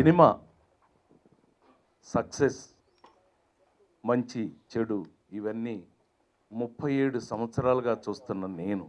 Cinema success, మంచి చెడు ఇవన్నీ 37 సంవత్సరాలుగా చూస్తున్న నేను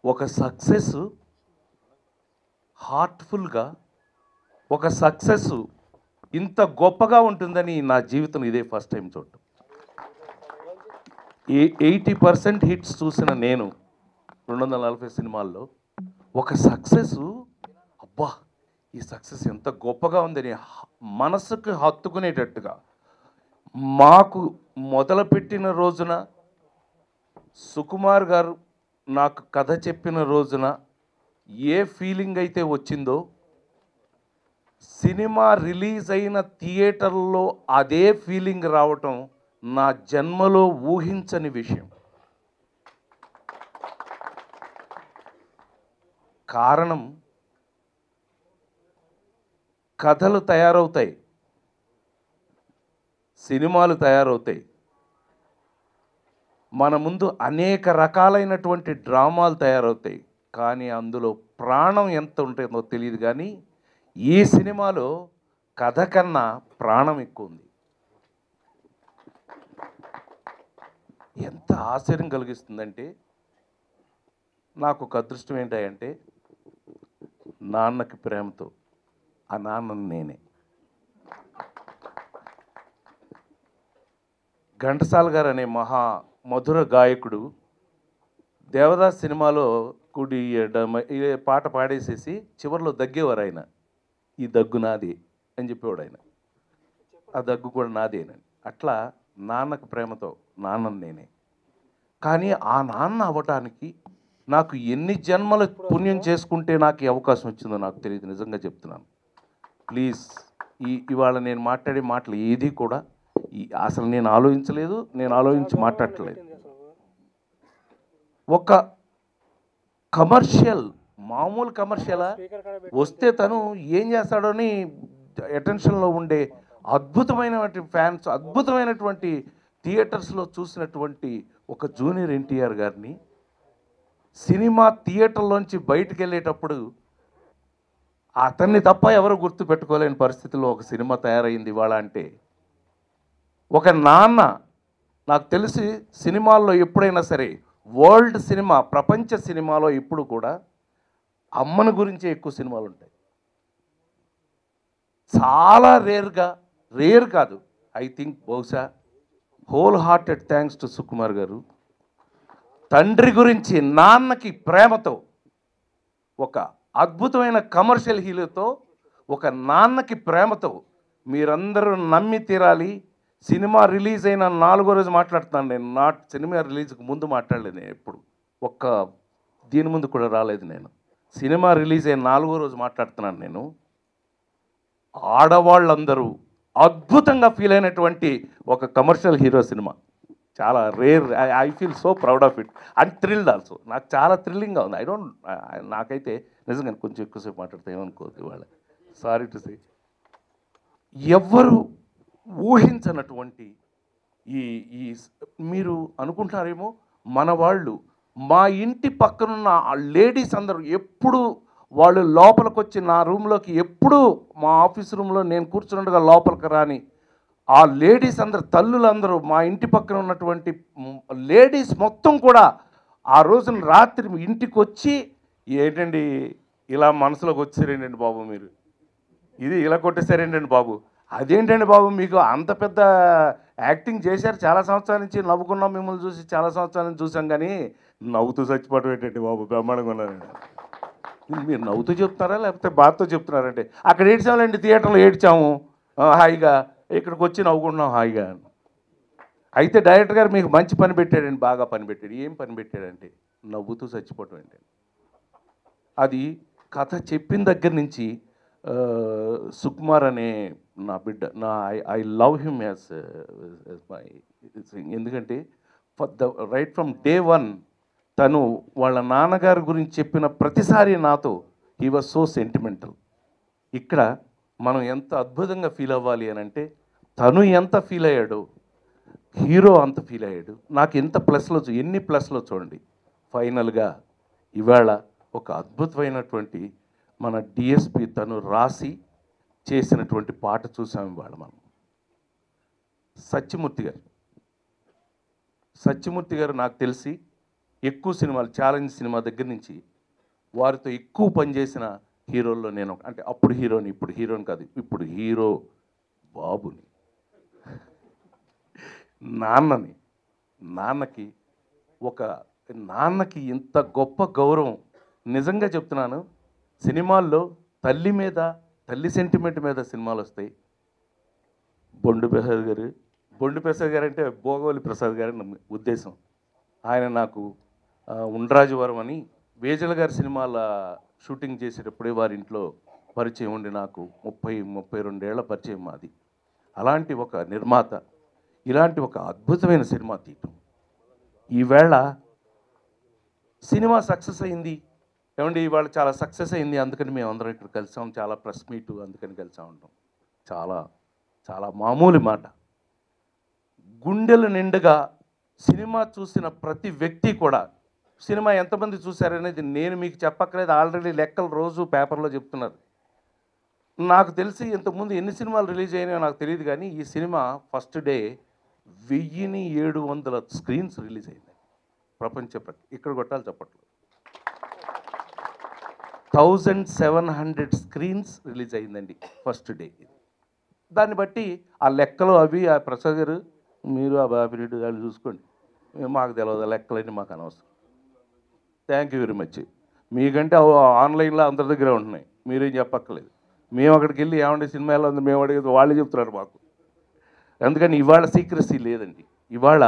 ఒక సక్సెస్ హార్ట్ఫుల్గా, ఒక సక్సెస్ ఇంత గొప్పగా ఉంటుందని నా జీవితం ఇదే ఫస్ట్ టైం చూడటం. 80% హిట్స్ చూసిన నేను 240 సినిమాల్లో ఒక సక్సెస్, అబ్బా ఈ సక్సెస్ ఎంత గొప్పగా ఉందని మనసుకు హత్తుకునేటట్టుగా మాకు మొదలుపెట్టిన రోజున, సుకుమార్ గారు నాకు కథ చెప్పిన రోజున ఏ ఫీలింగ్ అయితే వచ్చిందో, సినిమా రిలీజ్ అయిన థియేటర్లో అదే ఫీలింగ్ రావటం నా జన్మలో ఊహించని విషయం. కారణం, కథలు తయారవుతాయి, సినిమాలు తయారవుతాయి, మన ముందు అనేక రకాలైనటువంటి డ్రామాలు తయారవుతాయి, కానీ అందులో ప్రాణం ఎంత ఉంటుందో తెలియదు. కానీ ఈ సినిమాలో కథ కన్నా ప్రాణం ఎక్కువ ఉంది. ఎంత ఆశ్చర్యం కలిగిస్తుందంటే, నాకు ఒక అదృష్టం ఏంటంటే నాన్నకి ప్రేమతో ఆ నాన్నని నేనే. ఘంటసాల గారు అనే మహా మధుర గాయకుడు దేవదాస్ సినిమాలో కుడి ఎడమ పాట పాడేసేసి చివరిలో దగ్గేవారు ఆయన. ఈ దగ్గు నాది అని చెప్పేవాడు ఆయన. ఆ దగ్గు కూడా నాదేనని. అట్లా నాన్నకు ప్రేమతో నాన్నని నేనే. కానీ ఆ నాన్న అవ్వటానికి నాకు ఎన్ని జన్మల పుణ్యం చేసుకుంటే నాకు ఈ అవకాశం వచ్చిందో నాకు తెలియదు, నిజంగా చెప్తున్నాను. ప్లీజ్ ఇవాళ నేను మాట్లాడే మాటలు ఏది కూడా అసలు నేను ఆలోచించలేదు, నేను ఆలోచించి మాట్లాడట్లేదు. ఒక కమర్షియల్, మామూలు కమర్షియలా వస్తే తను ఏం చేస్తాడని అటెన్షన్లో ఉండే అద్భుతమైనటువంటి ఫ్యాన్స్, అద్భుతమైనటువంటి థియేటర్స్లో చూసినటువంటి ఒక జూనియర్ ఎన్టీఆర్ గారిని సినిమా థియేటర్లోంచి బయటికి వెళ్ళేటప్పుడు అతన్ని తప్ప ఎవరు గుర్తు పెట్టుకోలేని పరిస్థితిలో ఒక సినిమా తయారైంది ఇవాళ. అంటే ఒక నాన్న, నాకు తెలిసి సినిమాల్లో ఎప్పుడైనా సరే, వరల్డ్ సినిమా, ప్రపంచ సినిమాలో ఎప్పుడు కూడా అమ్మని గురించే ఎక్కువ సినిమాలు ఉంటాయి. చాలా రేర్ కాదు, ఐ థింక్ బహుశా whole hearted thanks to Sukumar గారు. తండ్రి గురించి నాన్నకి ప్రేమతో ఒక అద్భుతమైన కమర్షియల్ హీరోతో, ఒక నాన్నకి ప్రేమతో మీరందరూ నమ్మి తీరాలి. సినిమా రిలీజ్ అయిన 4వ రోజు మాట్లాడుతున్నాను నేను, సినిమా రిలీజ్కి ముందు మాట్లాడలేదు నేను, ఎప్పుడు ఒక్క దీని ముందు కూడా రాలేదు నేను. సినిమా రిలీజ్ అయిన 4వ రోజు మాట్లాడుతున్నాను నేను. ఆడవాళ్ళందరూ అద్భుతంగా ఫీల్ అయినటువంటి ఒక కమర్షియల్ హీరో సినిమా. చాలా rare. I feel so proud of it and thrilled also. నాకు చాలా థ్రిల్లింగ్గా ఉంది. నాకైతే నిజంగా కొంచెం ఎక్కువసేపు మాట్లాడితే ఏమనుకోవద్దు ఇవాళ, సారీ టు సే. ఎవ్వరు ఊహించనటువంటి ఈ మీరు అనుకుంటున్నారేమో, మన వాళ్ళు, మా ఇంటి పక్కనున్న లేడీస్ అందరూ ఎప్పుడు వాళ్ళు లోపలికి వచ్చి నా రూమ్లోకి, ఎప్పుడు మా ఆఫీస్ రూమ్లో నేను కూర్చున్నట్టుగా లోపలికి రాని ఆ లేడీస్ అందరు, తల్లులందరూ, మా ఇంటి పక్కన ఉన్నటువంటి లేడీస్ మొత్తం కూడా ఆ రోజున రాత్రి ఇంటికి వచ్చి, ఏంటండి ఇలా మనసులోకి వచ్చారేంటండి బాబు మీరు, ఇది ఇలా కొట్టేశారేంటండి బాబు, అదేంటండి బాబు మీకు అంత పెద్ద యాక్టింగ్ చేశారు, చాలా సంవత్సరాల నుంచి నవ్వుకున్నాం, మిమ్మల్ని చూసి చాలా సంవత్సరాల నుంచి చూసాం, కానీ నవ్వుతూ చచ్చిపోవటం ఏంటండి బాబు, బ్రహ్మాండంగా ఉన్నారండి. మీరు నవ్వుతూ చెప్తున్నారా లేకపోతే బాధతో చెప్తున్నారంటే, అక్కడ ఏడ్చామండి, థియేటర్లో ఏడ్చాము హాయిగా, ఇక్కడికి వచ్చి నవ్వుకుంటున్నాం హాయిగా. అయితే డైరెక్టర్ గారు మీకు మంచి పని పెట్టాడండి, బాగా పని పెట్టాడు. ఏం పని పెట్టాడంటే నవ్వుతూ చచ్చిపోవటం ఏంటి. అది కథ చెప్పిన దగ్గర నుంచి సుకుమార్ అనే నా బిడ్డ, I love him as my, ఎందుకంటే రైట్ ఫ్రమ్ డే 1 తను వాళ్ళ నాన్నగారి గురించి చెప్పిన ప్రతిసారి నాతో హీ వాజ్ సో సెంటిమెంటల్. ఇక్కడ మనం ఎంత అద్భుతంగా ఫీల్ అవ్వాలి అని అంటే, తను ఎంత ఫీల్ అయ్యాడో హీరో అంత ఫీల్ అయ్యాడు. నాకు ఎంత ఎన్ని ప్లస్లో చూడండి. ఫైనల్గా ఇవాళ ఒక అద్భుతమైనటువంటి మన డిఎస్పి తను రాసి చేసినటువంటి పాట చూసాం ఇవాళ మనం. సత్యమూర్తి గారు నాకు తెలిసి ఎక్కువ సినిమాలు, ఛాలెంజ్ సినిమా దగ్గర నుంచి వారితో ఎక్కువ పనిచేసిన హీరోల్లో నేను, అంటే అప్పుడు హీరోని, ఇప్పుడు హీరోని కాదు, ఇప్పుడు హీరో బాబుని, నాన్నకి నాన్నకి ఇంత గొప్ప గౌరవం. నిజంగా చెప్తున్నాను, సినిమాల్లో తల్లి సెంటిమెంట్ మీద సినిమాలు వస్తాయి. బొండు ప్రసాద్ గారు అంటే భోగవల్లి ప్రసాద్ గారి ఉద్దేశం. ఆయన నాకు ఉండ్రాజవరం అని వేజల గారి సినిమాల షూటింగ్ చేసేటప్పుడే వారి ఇంట్లో పరిచయం ఉండి నాకు 32 ఏళ్ల పరిచయం మాది. అలాంటి ఒక నిర్మాత ఇలాంటి ఒక అద్భుతమైన సినిమా తీయటం, ఈవేళ సినిమా సక్సెస్ అయింది. ఏమండి ఇవాళ చాలా సక్సెస్ అయింది, అందుకని మేము అందరం ఇక్కడ కలిసాం, చాలా ప్రెస్ మీటు అందుకని కలిసా ఉంటాం. చాలా చాలా మామూలు మాట. గుండెల నిండుగా సినిమా చూసిన ప్రతి వ్యక్తి కూడా, సినిమా ఎంతమంది చూశారనేది నేను మీకు చెప్పక్కర్లేదు, ఆల్రెడీ లెక్కలు రోజు పేపర్లో చెప్తున్నారు. నాకు తెలిసి ఇంతకుముందు ఎన్ని సినిమాలు రిలీజ్ అయినాయో నాకు తెలియదు, కానీ ఈ cinema first day 1700 screens release అయింది ఇక్కడ కొట్టాలి చప్పట్లు. 1700 స్క్రీన్స్ రిలీజ్ అయిందండి ఫస్ట్ డే. దాన్ని బట్టి ఆ లెక్కలు అవి ఆ ప్రసాద్ గారు మీరు ఆ బాబిరెడ్డి వాళ్ళు చూసుకోండి, మాకు తెలియదు లెక్కలన్నీ, మాకు అనవసరం. Thank you very much. మీకంటే ఆన్లైన్లో అందరి దగ్గర ఉంటున్నాయి, మీరేం చెప్పక్కర్లేదు. మేము అక్కడికి వెళ్ళి ఏమంటే సినిమా ఎలా ఉంది మేము అడిగేది వాళ్ళే చెప్తున్నారు మాకు. అందుకని ఇవాళ సీక్రెసీ లేదండి. ఇవాళ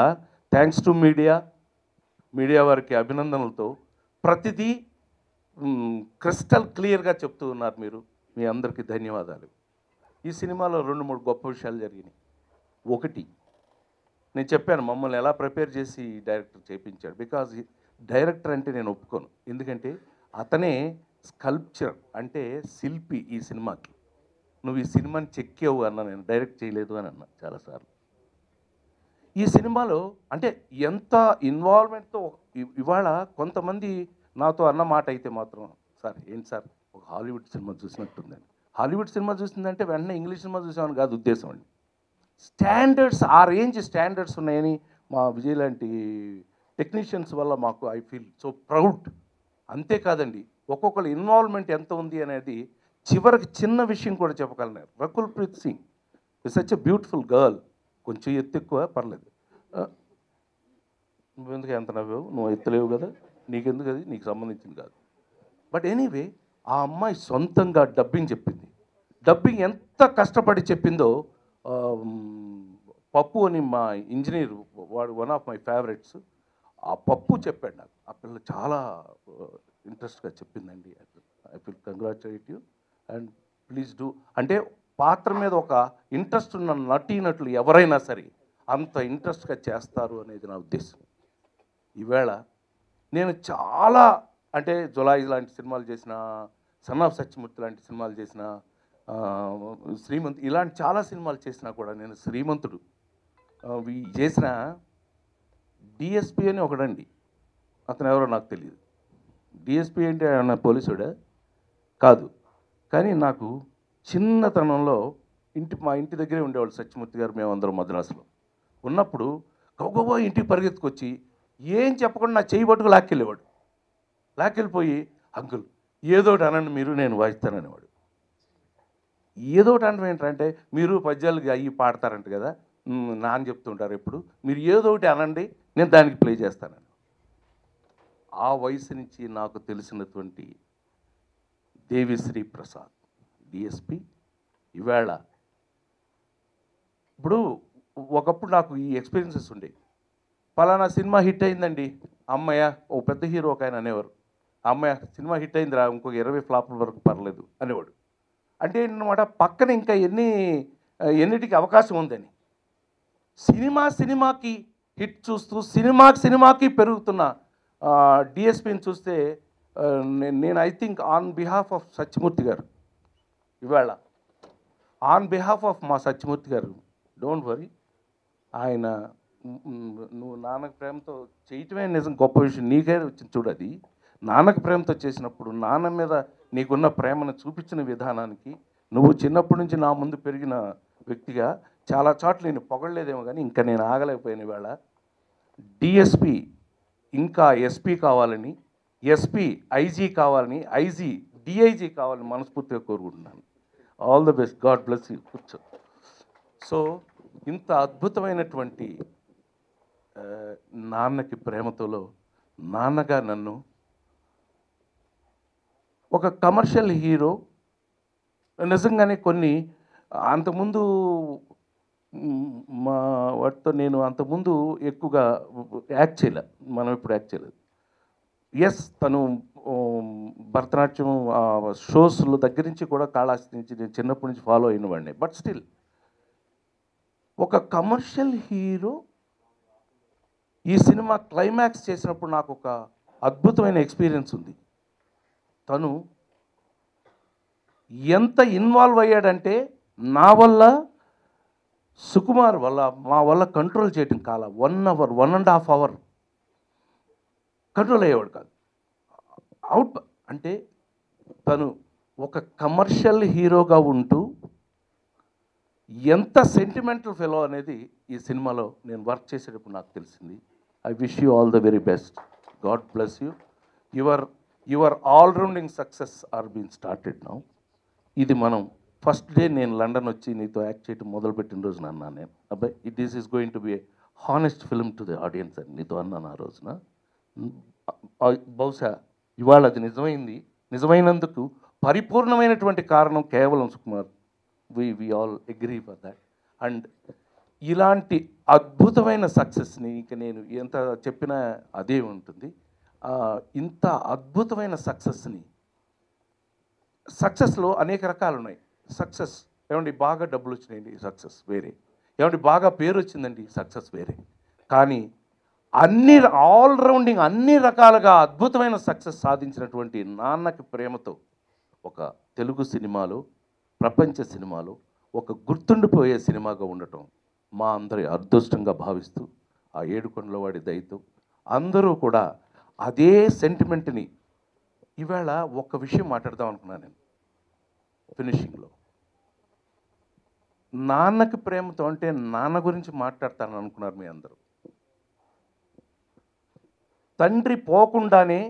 థ్యాంక్స్ టు మీడియా వారికి అభినందనలతో ప్రతిదీ క్రిస్టల్ క్లియర్గా చెప్తూ ఉన్నారు మీరు. మీ అందరికీ ధన్యవాదాలు. ఈ సినిమాలో 2-3 గొప్ప విషయాలు జరిగినాయి. ఒకటి, నేను చెప్పాను మమ్మల్ని ఎలా ప్రిపేర్ చేసి డైరెక్టర్ చేయించాడు. బికాజ్ డైరెక్టర్ అంటే నేను ఒప్పుకోను, ఎందుకంటే అతనే స్కల్ప్చర్ అంటే శిల్పి ఈ సినిమాకి. నువ్వు ఈ సినిమాని చెక్కావు అన్నా, నేను డైరెక్ట్ చేయలేదు అని అన్నా చాలాసార్లు. ఈ సినిమాలో అంటే ఎంత ఇన్వాల్వ్మెంట్తో ఇవాళ కొంతమంది నాతో అన్న మాట అయితే మాత్రం, సార్ ఏంటి సార్ ఒక హాలీవుడ్ సినిమా చూసినట్టుందని. హాలీవుడ్ సినిమా చూసిందంటే వెంటనే ఇంగ్లీష్ సినిమా చూసామని కాదు ఉద్దేశం అండి. స్టాండర్డ్స్, ఆ రేంజ్ స్టాండర్డ్స్ ఉన్నాయని మా విజయ్ లాంటి టెక్నీషియన్స్ వల్ల మాకు ఐ ఫీల్ సో ప్రౌడ్. అంతేకాదండి, ఒక్కొక్కరు ఇన్వాల్వ్మెంట్ ఎంత ఉంది అనేది చివరికి చిన్న విషయం కూడా చెప్పగలరు. Rakul Preet Singh is such a beautiful girl. కొంచెం ఎత్తు ఎక్కువ పర్లేదు, నువ్వెందుకు ఎంత నవ్వావు, నువ్వు ఎత్తలేవు కదా, నీకెందుకు, అది నీకు సంబంధించింది కాదు. బట్ ఎనీవే ఆ అమ్మాయి సొంతంగా డబ్బింగ్ చెప్పింది. డబ్బింగ్ ఎంత కష్టపడి చెప్పిందో, పప్పు అని మా ఇంజనీర్, వాడు వన్ ఆఫ్ మై ఫేవరెట్స్, ఆ పప్పు చెప్పాడు నాకు. ఆ పిల్ల చాలా ఇంట్రెస్ట్గా చెప్పిందండి. I feel congratulate you and please do. అంటే పాత్ర మీద ఒక ఇంట్రెస్ట్ ఉన్న నటీనటులు ఎవరైనా సరే అంత ఇంట్రెస్ట్గా చేస్తారు అనేది నా ఉద్దేశం. ఈవేళ నేను చాలా, అంటే జులాయి లాంటి సినిమాలు చేసిన, సన్ ఆఫ్ సత్యమూర్తి లాంటి సినిమాలు చేసిన, శ్రీమంత్ ఇలాంటి చాలా సినిమాలు చేసినా కూడా నేను శ్రీమంతుడు చేసిన డిఎస్పి అని ఒకడండి, అతను ఎవరో నాకు తెలియదు. డిఎస్పి అంటే ఆయన పోలీసుడా కాదు, కానీ నాకు చిన్నతనంలో మా ఇంటి దగ్గరే ఉండేవాళ్ళు సత్యమూర్తి గారు, మేమందరం మద్రాసులో ఉన్నప్పుడు గబగబా ఇంటికి పరిగెత్తుకొచ్చి ఏం చెప్పకుండా నా చేయి పట్టుకు లాక్కెళ్ళిపోయి అంకుల్ ఏదోటి అనండి మీరు, నేను వాయిస్తాననేవాడు. ఏదోటి అనడం ఏంటంటే, మీరు పద్యాలు అయ్యి పాడతారంట కదా, నాన్న చెప్తుంటారు ఎప్పుడు, మీరు ఏదోటి అనండి నేను దానికి ప్లే చేస్తానని. ఆ వయసు నుంచి నాకు తెలిసినటువంటి దేవిశ్రీ ప్రసాద్ డిఎస్పి ఈవేళ, ఇప్పుడు ఒకప్పుడు నాకు ఈ ఎక్స్పీరియన్సెస్ ఉండేవి. పలానా సినిమా హిట్ అయిందండి, అమ్మయ్య, ఓ పెద్ద హీరో ఒక ఆయన అనేవారు, అమ్మయ్య సినిమా హిట్ అయిందిరా, ఇంకొక 20 ఫ్లాపుల వరకు పర్లేదు అనేవాడు. అంటే ఏంటన్నమాట, పక్కన ఇంకా ఎన్నిటికి అవకాశం ఉందని. సినిమాకి హిట్ చూస్తూ సినిమాకి పెరుగుతున్న డిఎస్పిని చూస్తే నేను I think on behalf of Satyamurthy గారు, ఇవాళ ఆన్ బిహాఫ్ ఆఫ్ మా సత్యమూర్తి గారు, డోంట్ వరీ, ఆయన నువ్వు నాన్నకు ప్రేమతో చేయటమే నిజం గొప్ప విషయం, నీకే వచ్చింది చూడది. నాన్నకు ప్రేమతో చేసినప్పుడు నాన్న మీద నీకున్న ప్రేమను చూపించిన విధానానికి, నువ్వు చిన్నప్పటి నుంచి నా ముందు పెరిగిన వ్యక్తిగా చాలా చోట్ల నేను పొగడలేదేమో కానీ ఇంకా నేను ఆగలేకపోయాను. ఇవాళ డిఎస్పి ఇంకా ఎస్పీ కావాలని, ఎస్పీ ఐజీ కావాలని, ఐజీ డిఐజీ కావాలని మనస్ఫూర్తిగా కోరుకుంటున్నాను. All the best, God bless you. కూర్చో. సో ఇంత అద్భుతమైనటువంటి నాన్నకి ప్రేమతోలో నాన్నగా నన్ను ఒక కమర్షియల్ హీరో నిజంగానే కొన్ని అంతకుముందు మా వాటితో నేను అంతకుముందు ఎక్కువగా యాక్ట్ చేయలే. మనం ఇప్పుడు యాక్ట్ చేయలేదు. ఎస్, తను భరతనాట్యం షోస్లో దగ్గర నుంచి కూడా కాళహస్తి నుంచి నేను చిన్నప్పటి నుంచి ఫాలో అయిన వాడిని. బట్ స్టిల్ ఒక కమర్షియల్ హీరో ఈ సినిమా క్లైమాక్స్ చేసినప్పుడు నాకు ఒక అద్భుతమైన ఎక్స్పీరియన్స్ ఉంది. తను ఎంత ఇన్వాల్వ్ అయ్యాడంటే నా వల్ల, సుకుమార్ వల్ల, మా వల్ల కంట్రోల్ చేయటం కాల 1 hour 1.5 hour కంట్రోల్ అయ్యేవాడు కాదు. అవుట్ అంటే తను ఒక కమర్షియల్ హీరోగా ఉంటూ ఎంత సెంటిమెంటల్ ఫెలో అనేది ఈ సినిమాలో నేను వర్క్ చేసేటప్పుడు నాకు తెలిసింది. I wish you all the very best. God bless you. Your all rounding success are been started now. ఇది మనం ఫస్ట్ డే నేను లండన్ వచ్చి నీతో యాక్ట్ చేయడం మొదలుపెట్టిన రోజున అన్నాను నేను, అబ్బాయి this is going to be A honest film to the audience అని నీతో అన్నాను ఆ రోజున. బహుశా ఇవాళ అది నిజమైంది. నిజమైనందుకు పరిపూర్ణమైనటువంటి కారణం కేవలం Sukumar. We all agree for that. And ఇలాంటి అద్భుతమైన సక్సెస్ని ఇక నేను ఎంత చెప్పినా అదే ఉంటుంది. ఇంత అద్భుతమైన సక్సెస్లో అనేక రకాలు ఉన్నాయి. సక్సెస్ ఏమండి బాగా డబ్బులు వచ్చినాయండి, సక్సెస్ వేరే. ఏమండి బాగా పేరు వచ్చిందండి, సక్సెస్ వేరే. కానీ ఆల్రౌండింగ్ అన్ని రకాలుగా అద్భుతమైన సక్సెస్ సాధించినటువంటి నాన్నకి ప్రేమతో ఒక తెలుగు సినిమాలో, ప్రపంచ సినిమాలో ఒక గుర్తుండిపోయే సినిమాగా ఉండటం మా అందరి అదృష్టంగా భావిస్తూ, ఆ ఏడుకొండలవాడి దయతో అందరూ కూడా అదే సెంటిమెంట్ని ఇవాళ ఒక్క విషయం మాట్లాడదాం అనుకున్నాను నేను ఫినిషింగ్లో. నాన్నకి ప్రేమతో అంటే నాన్న గురించి మాట్లాడతాను అనుకున్నారు మీ అందరూ. తండ్రి పోకుండానే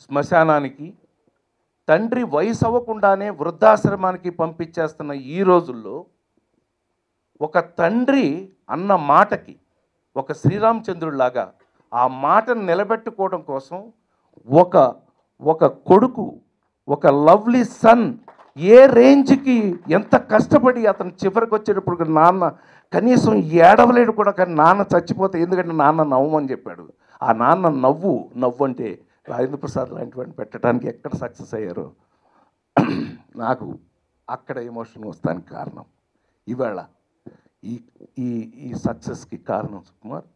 శ్మశానానికి, తండ్రి వయసు అవ్వకుండానే వృద్ధాశ్రమానికి పంపించేస్తున్న ఈ రోజుల్లో ఒక తండ్రి అన్న మాటకి ఒక శ్రీరామచంద్రుడిలాగా ఆ మాటను నిలబెట్టుకోవడం కోసం ఒక కొడుకు, ఒక లవ్లీ సన్ ఏ రేంజ్కి ఎంత కష్టపడి అతను చివరికి వచ్చేటప్పుడు నాన్న కనీసం ఏడవలేడు కూడా. కానీ నాన్న చచ్చిపోతే, ఎందుకంటే నాన్న నవ్వమని చెప్పాడు. ఆ నాన్న నవ్వు అంటే రాజేంద్ర ప్రసాద్ లాంటి వాడిని పెట్టడానికి ఎక్కడ సక్సెస్ అయ్యారో నాకు అక్కడ ఎమోషన్ వస్తానికి కారణం. ఇవాళ ఈ సక్సెస్కి కారణం సుకుమార్.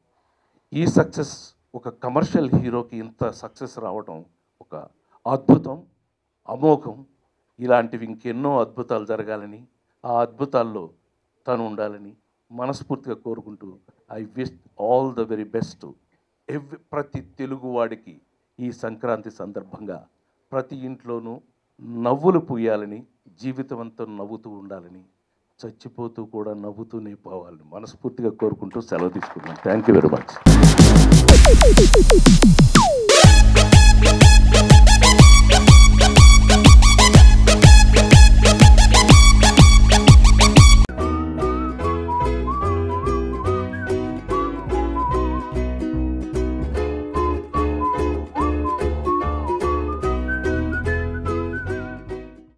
ఈ సక్సెస్ ఒక కమర్షియల్ హీరోకి ఇంత సక్సెస్ రావడం ఒక అద్భుతం, అమోఘం. ఇలాంటివి ఇంకెన్నో అద్భుతాలు జరగాలని, ఆ అద్భుతాల్లో తను ఉండాలని మనస్ఫూర్తిగా కోరుకుంటూ I wish all the very best. ప్రతి తెలుగువాడికి ఈ సంక్రాంతి సందర్భంగా ప్రతి ఇంట్లోనూ నవ్వులు పూయాలని, జీవితం అంతా నవ్వుతూ ఉండాలని, చచ్చిపోతూ కూడా నవ్వుతూనే పోవాలని మనస్ఫూర్తిగా కోరుకుంటూ సెలవు తీసుకున్నాను. Thank you very much.